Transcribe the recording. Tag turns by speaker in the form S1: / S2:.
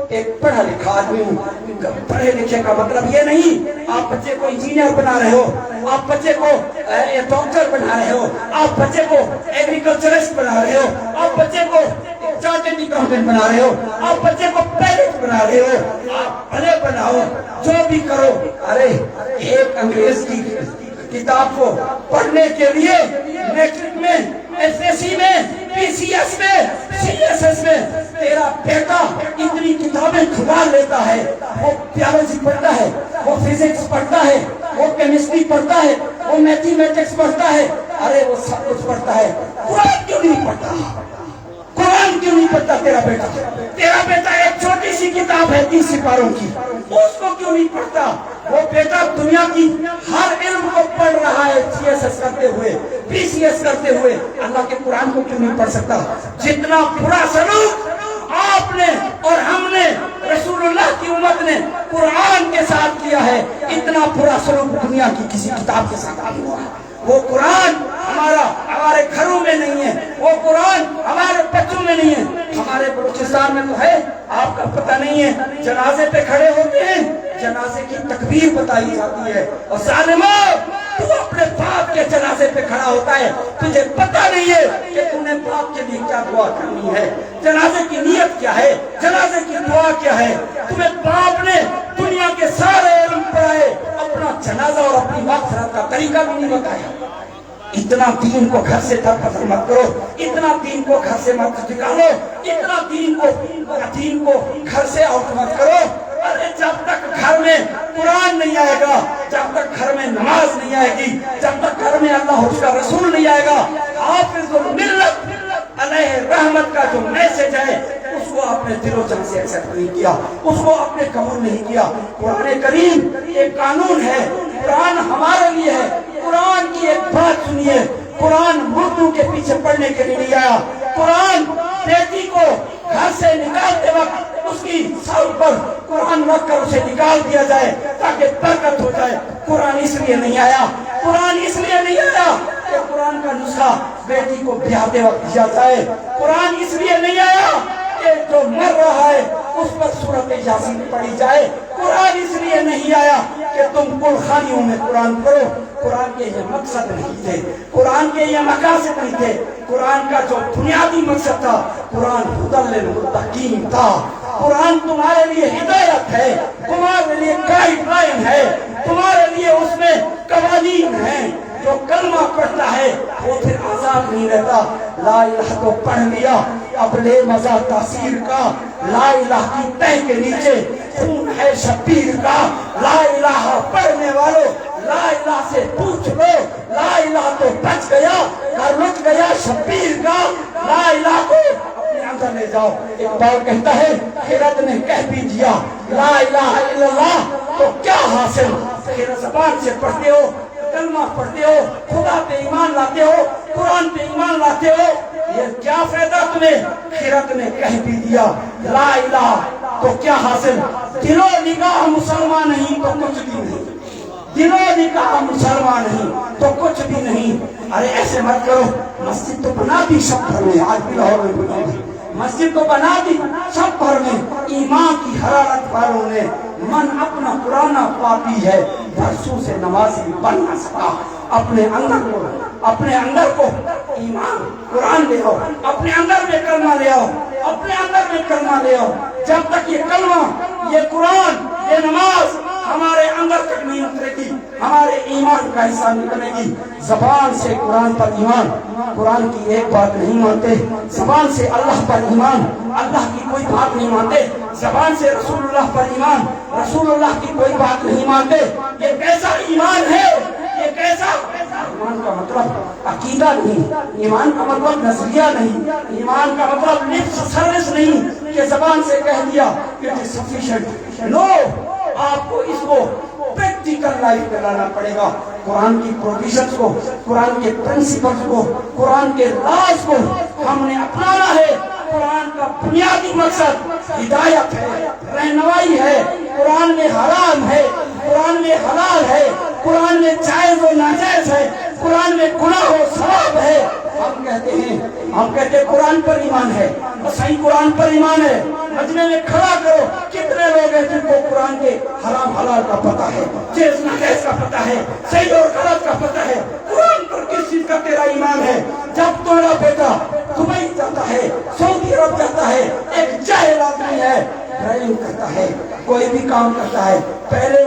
S1: ایک پڑھا لکھا آدمی ہوں. پڑھے لکھے کا مطلب یہ نہیں آپ بچے کو انجینئر بنا رہے ہو، آپ بچے کو ڈاکٹر بنا رہے ہو، آپ بچے کو ایگریکلچرسٹ بنا رہے ہو، آپ بچے کو چارٹرڈ اکاؤنٹنٹ بنا رہے ہو، آپ بچے کو پائلٹ بنا رہے ہو. آپ بھلے بناؤ، جو بھی کرو. ارے ایک انگریز کی کتاب کو پڑھنے کے لیے میٹرک میں، ایس ایس سی میں، پی سی ایس میں، سی ایس ایس میں تیرا بیٹا اتنی کتابیں کھگال لیتا ہے. وہ بیالوجی پڑھتا ہے، وہ فزکس پڑھتا ہے، وہ کیمسٹری پڑھتا ہے، وہ میتھمیٹکس پڑھتا ہے. ارے وہ سب کچھ پڑھتا ہے، قرآن کیوں نہیں پڑھتا؟ قرآن کیوں نہیں پڑھتا تیرا بیٹا؟ تیرا بیٹا ایک چھوٹی سی کتاب ہے 30 سپاروں کی، اس کو کیوں نہیں پڑھتا؟ وہ بیٹا دنیا کی ہر علم کو پڑھ رہا ہے، سی ایس ایس کرتے ہوئے، پی سی ایس کرتے ہوئے. اللہ کے قرآن کو کیوں نہیں پڑھ سکتا؟ جتنا برا سلوک آپ نے اور ہم نے، رسول اللہ کی امت نے قرآن کے ساتھ کیا ہے، اتنا برا سلوک دنیا کی کسی کتاب کے ساتھ نہیں ہوا. وہ قرآن ہمارے گھروں میں نہیں ہے، وہ قرآن ہمارے بچوں میں نہیں ہے. ہمارے بلوچستان میں تو ہے، آپ کا پتہ نہیں ہے. جنازے پہ کھڑے ہوتے ہیں، جنازے کی تکبیر بتائی جاتی ہے، اور ظالموں تو اپنے باپ کے جنازے پہ کھڑا ہوتا ہے، تجھے پتہ نہیں ہے کہ تم نے باپ کے لیے کیا دعا کرنی ہے، جنازے کی نیت کیا ہے، جنازے کی دعا کیا ہے. تمہیں باپ نے دنیا کے سارے علم پڑھائے، اپنا جنازہ اور اپنی مغفرت کا طریقہ بھی نہیں بتایا. اتنا دین کو گھر سے ترک مت کرو، اتنا دین کو گھر سے مت نکالو، اتنا دین کو گھر سے آؤٹ مت کرو. ارے جب تک گھر میں قرآن نہیں آئے گا، جب تک گھر میں نماز نہیں آئے گی، جب تک گھر میں اللہ اور اس کا رسول نہیں آئے گا، حافظ الملت علیہ رحمت کا جو میسج ہے اس کو آپ نے دل و جان سے ایکسپٹ نہیں کیا، اس کو آپ نے قبول نہیں کیا. قرآن کریم ایک قانون ہے، قرآن ہمارے لیے ہے. قرآن کی ایک بات سنیے، قرآن مردوں کے پیچھے پڑھنے کے لیے نہیں آیا. قرآن بیٹی کو گھر سے نکالتے وقت اس کی سر پر قرآن رکھ کر اسے نکال دیا جائے تاکہ برکت ہو جائے. قرآن اس لیے نہیں آیا، قرآن اس لیے نہیں آیا کہ قرآن کا نسخہ بیٹی کو بیاہتے وقت دیا جائے. قرآن اس لیے نہیں آیا کہ جو مر رہا ہے اس پر سورۃ یاسین پڑھی جائے. قرآن اس لیے نہیں آیا کہ تم گلخانیوں میں قرآن پڑھو. قرآن کے یہ مقصد نہیں تھے، قرآن کے یہ مقاصد نہیں تھے. قرآن کا جو بنیادی مقصد تھا، قرآن ہدی للمتقین تھا. قرآن تمہارے لیے ہدایت ہے، تمہارے لیے گائیڈ لائن ہے، تمہارے لیے اس میں قوانین ہیں. جو کلمہ پڑھتا ہے وہ پھر آزاد نہیں رہتا. لا الہ تو پڑھ لیا، اب لے مزہ تاثیر کا. لا الہ کی تہ کے نیچے خون ہے شبیر کا. لا الہ پڑھنے والوں لا الہ سے پوچھ لو، لا الہ تو بچ گیا، گھر لٹ گیا شبیر کا. لا الہ کو اپنے اندر لے جاؤ. اقبال کہتا ہے خرد نے کہہ بھی دیا لا الہ الا اللہ تو کیا حاصل. پھر زبان سے پڑھتے ہو، کلمہ پڑھتے ہو، خدا پہ ایمان لاتے ہو، قرآن پہ ایمان لاتے ہو، یہ کیا فائدہ تمہیں؟ خرد نے کہہ بھی دیا لا الہ تو کیا حاصل. دل و نگاہ مسلمان نہیں تو کچھ بھی نہیں، دل و نگاہ مسلمان نہیں تو کچھ بھی نہیں. ارے ایسے مت کرو. مسجد تو بنا دی سب گھر میں، آج بھی لاہور میں بنا دی مسجد تو بنا دی سب گھر میں. ایمان کی حرارت والوں نے من اپنا پرانا پاپی ہے، برسوں سے نمازی بن نہ سکا. اپنے اندر کو ایمان قرآن لے آؤ، اپنے اندر میں کلمہ لے آؤ، اپنے اندر میں کلمہ لے آؤ. جب تک یہ کلمہ، یہ قرآن، یہ نماز ہمارے اندر تک نہیں اترے گی، ہمارے ایمان کا حصہ نکلے گی. زبان سے قرآن پر ایمان، قرآن کی ایک بات نہیں مانتے. زبان سے اللہ پر ایمان، اللہ کی کوئی بات نہیں مانتے. زبان سے رسول اللہ پر ایمان، رسول اللہ کی کوئی بات نہیں مانتے. یہ کیسا ایمان ہے؟ یہ کیسا ایمان؟ کا مطلب عقیدہ نہیں، ایمان کا مطلب نظریہ نہیں، ایمان کا مطلب لپ سروس نہیں کہ زبان سے کہہ دیا کہ it is sufficient. نو، آپ کو اس کو پریکٹیکل لائف میں لانا پڑے گا. قرآن کی پروویژنز کو، قرآن کے پرنسپلز کو، قرآن کے لاز کو ہم نے اپنانا ہے. قرآن کا بنیادی مقصد ہدایت ہے، رہنمائی ہے. قرآن میں حرام ہے، قرآن میں حلال ہے، قرآن میں جائز و ناجائز ہے، قرآن میں گناہ و ثواب ہے. ہم کہتے ہیں قرآن پر ایمان ہے، صحیح قرآن پر ایمان ہے، مجمع میں کھڑا کرو، کتنے لوگ ہیں جن کو قرآن کے حرام حلال کا پتہ ہے، جائز ناجائز کا پتہ ہے، صحیح اور غلط کا پتہ ہے، قرآن پر کس چیز کا تیرا ایمان ہے؟ جب تمہارا بیٹا دبئی جاتا ہے، سعودی عرب جاتا ہے، ایک جاہل آدمی ہے، ڈرائیونگ کرتا ہے، کوئی بھی کام کرتا ہے، پہلے